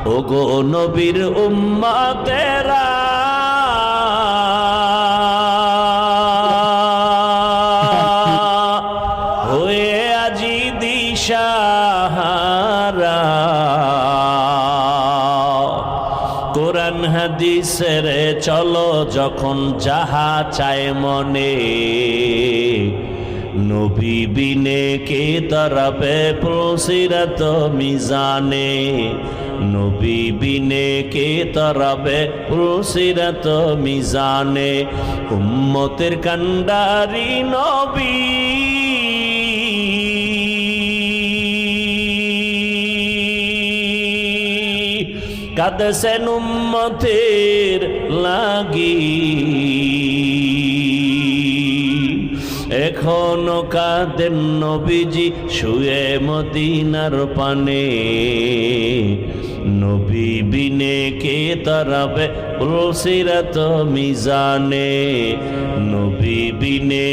ওগো নবীর উম্মতেরা হয়ে আজি দিশাহারা কোরআন হাদিসের চলো যখন যাহা চায় মনে নবী বিনে কে তরবে প্রসিরত মিজানে নবী বিনে কে তরবে প্রসিরত মিজানে উম্মতের কান্ডারি নবী কাঁদছেন উম্মতের লাগি এখনো কাঁদেন নবীজি শুয়ে মদিনার পানে নবী বিনে কে তরাবে প্রসিরত মিজানে নবী বিনে